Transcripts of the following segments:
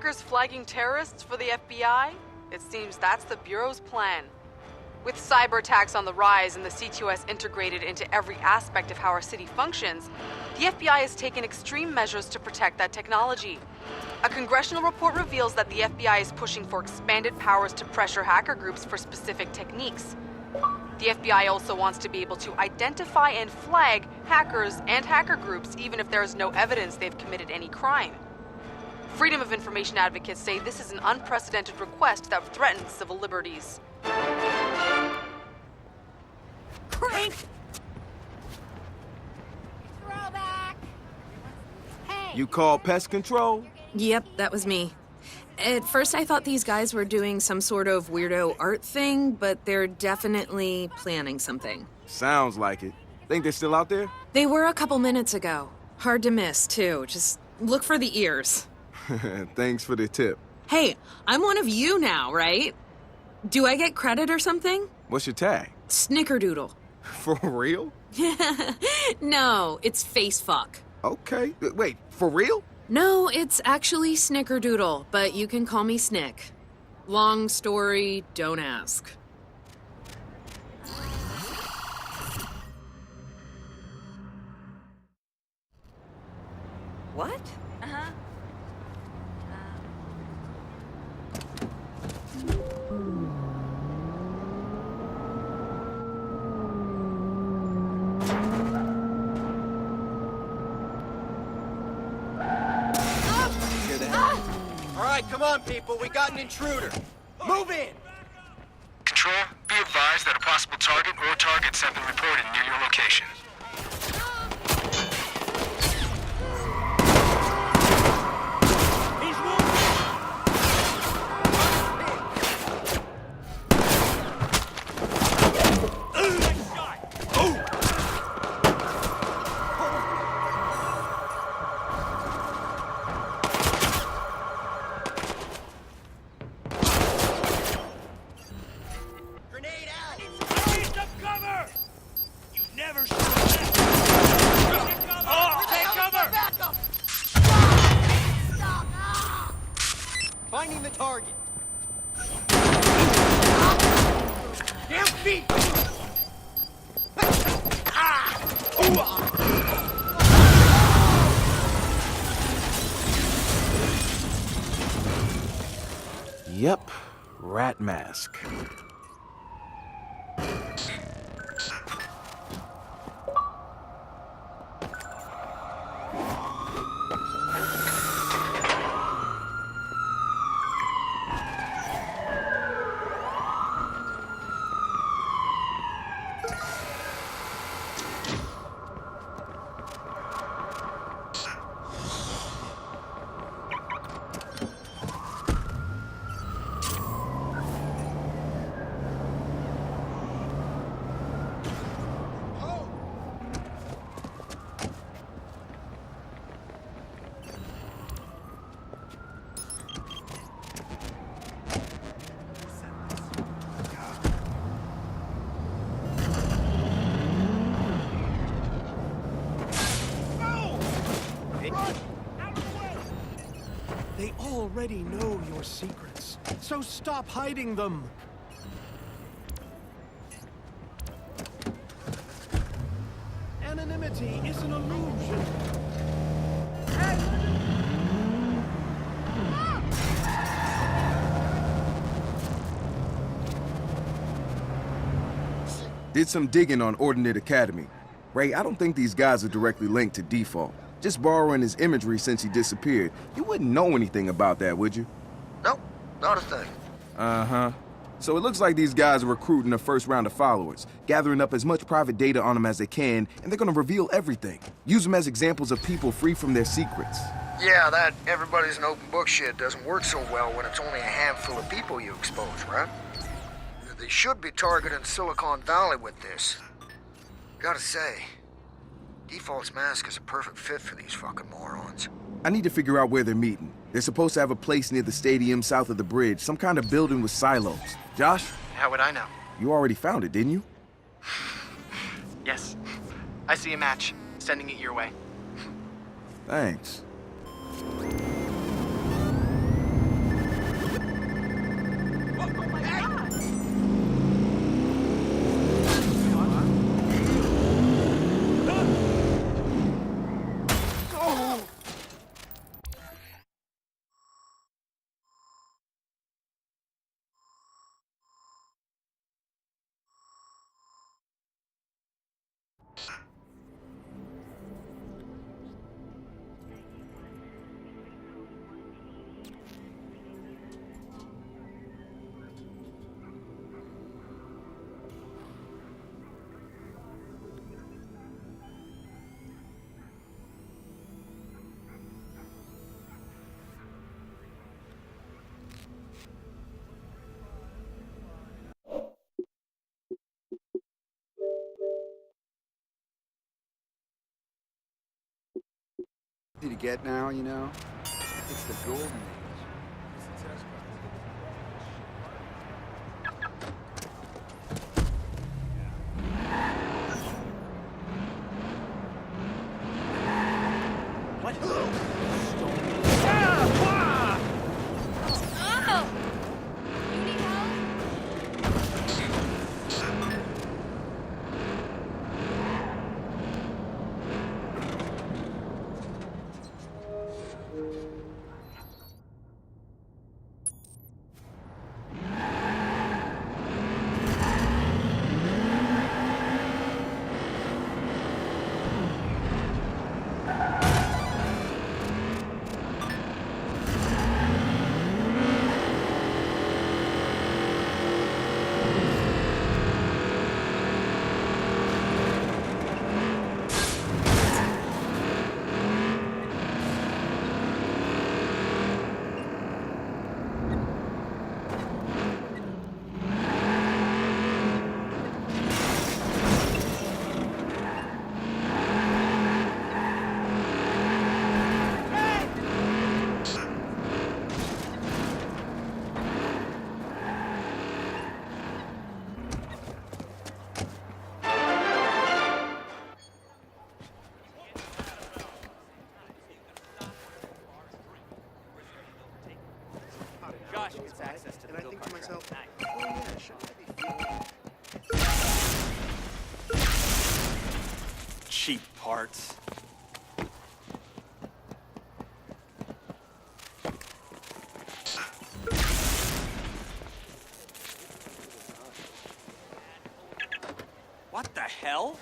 Hackers flagging terrorists for the FBI? It seems that's the Bureau's plan. With cyber attacks on the rise and the C2S integrated into every aspect of how our city functions, the FBI has taken extreme measures to protect that technology. A congressional report reveals that the FBI is pushing for expanded powers to pressure hacker groups for specific techniques. The FBI also wants to be able to identify and flag hackers and hacker groups even if there is no evidence they've committed any crime. Freedom of information advocates say this is an unprecedented request that threatens civil liberties. Crank! Throwback! Hey! You call pest control? Yep, that was me. At first I thought these guys were doing some sort of weirdo art thing, but they're definitely planning something. Sounds like it. Think they're still out there? They were a couple minutes ago. Hard to miss, too. Just look for the ears. Thanks for the tip. Hey, I'm one of you now, right? Do I get credit or something? What's your tag? Snickerdoodle. For real? No, it's face fuck. Okay. Wait, for real? No, it's actually Snickerdoodle, but you can call me Snick. Long story, don't ask. What? Uh-huh. All right, come on, people. We got an intruder. Move in! Control, be advised that a possible target or targets have been reported near your location. He's wounded! Nice shot! Grenade out! Need some cover! You never shoot that! Take cover! Take cover! Finding the target. Damn feet! Yep. Rat mask. They already know your secrets, so stop hiding them. Anonymity is an illusion. Did some digging on Ordinate Academy. Ray, I don't think these guys are directly linked to Default. Just borrowing his imagery since he disappeared. You wouldn't know anything about that, would you? Nope, not a thing. Uh-huh. So it looks like these guys are recruiting a first round of followers, gathering up as much private data on them as they can, and they're gonna reveal everything. Use them as examples of people free from their secrets. Yeah, that everybody's an open book shit doesn't work so well when it's only a handful of people you expose, right? They should be targeting Silicon Valley with this. Gotta say, Default's mask is a perfect fit for these fucking morons. I need to figure out where they're meeting. They're supposed to have a place near the stadium south of the bridge, some kind of building with silos. Josh? How would I know? You already found it, didn't you? Yes. I see a match. Sending it your way. Thanks. easy to get now, you know? It's the golden age. What? Oh! You need help? Josh gets access to the And I think to go-kart myself, track. oh yeah, shouldn't I be feeling... Cheap parts. What the hell?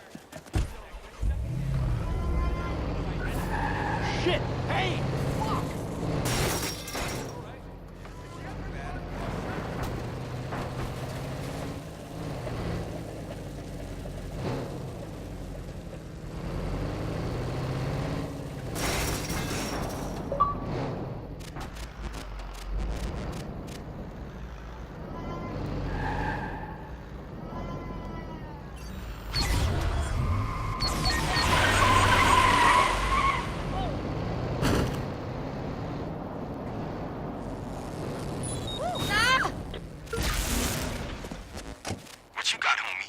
Shit! Hey! What you got, homie?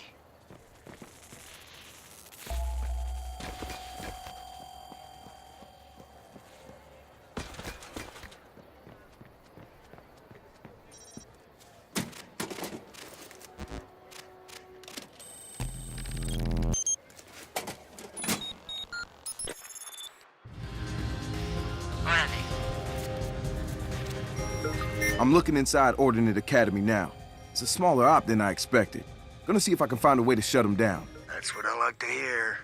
I'm looking inside Ordnance Academy now. It's a smaller op than I expected. Gonna see if I can find a way to shut him down. That's what I like to hear.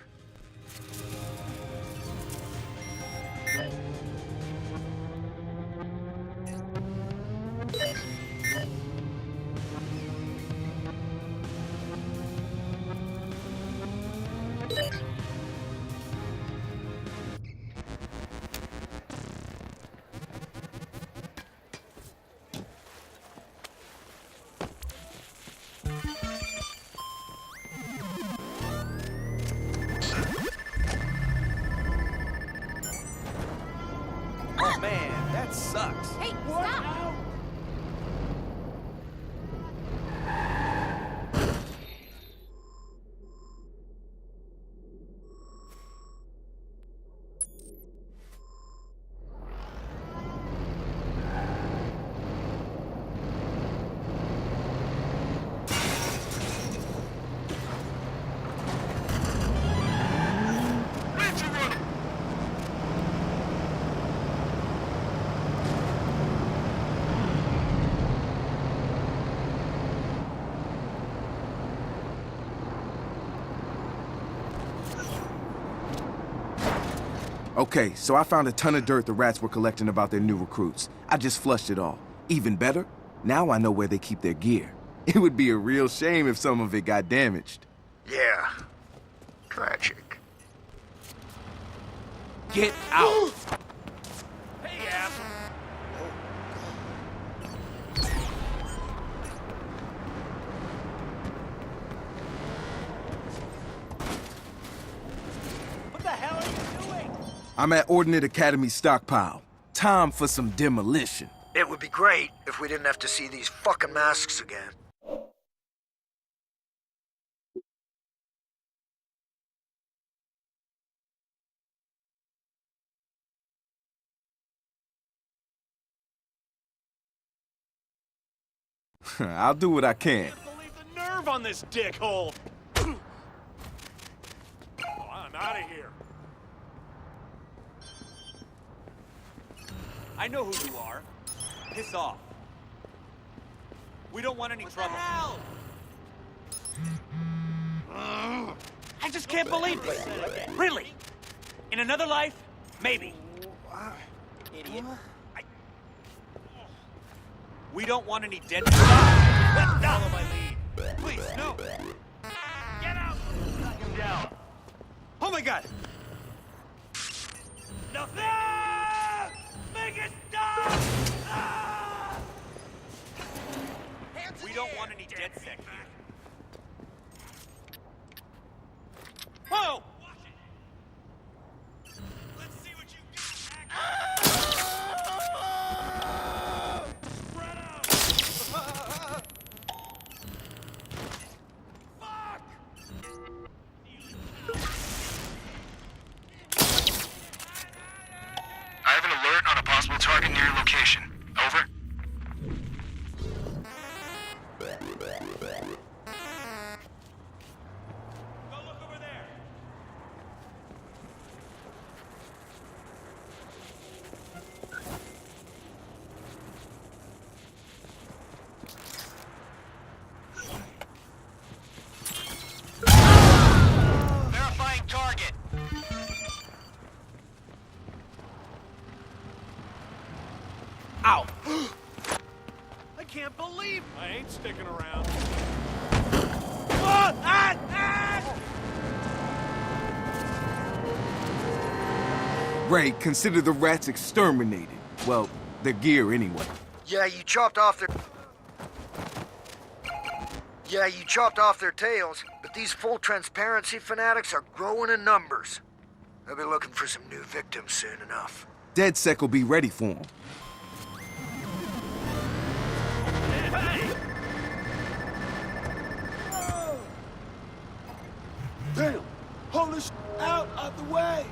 Oh man, that sucks. Hey, stop! Okay, so I found a ton of dirt the rats were collecting about their new recruits. I just flushed it all. Even better, now I know where they keep their gear. It would be a real shame if some of it got damaged. Yeah. Tragic. Get out! Hey, asshole! What the hell are you doing? I'm at Ordnance Academy stockpile. Time for some demolition. It would be great if we didn't have to see these fucking masks again. I'll do what I can. Can't believe the nerve on this dickhole! Oh, I'm out of here. I know who you are. Piss off. We don't want any trouble. Hell? I just can't believe this. Really? In another life? Maybe. Idiot. We don't want any dead. Follow my lead. Please, no. Get out. Down. Oh my god! Nothing. Make it stop. Ah! We don't want any dead sec here. Whoa! Let's see what you got. Spread out. Fuck! I have an alert on a possible target near your location. Over. Go look over there. Verifying target. Ow! I can't believe I ain't sticking around. Ray, consider the rats exterminated. Well, their gear anyway. Yeah, you chopped off their tails, but these full transparency fanatics are growing in numbers. They'll be looking for some new victims soon enough. DedSec will be ready for them. Damn! Hold this out of the way!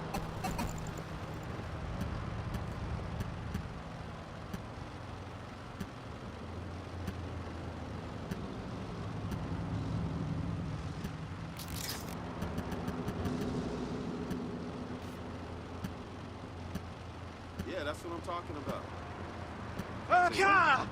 Yeah, that's what I'm talking about. Ah!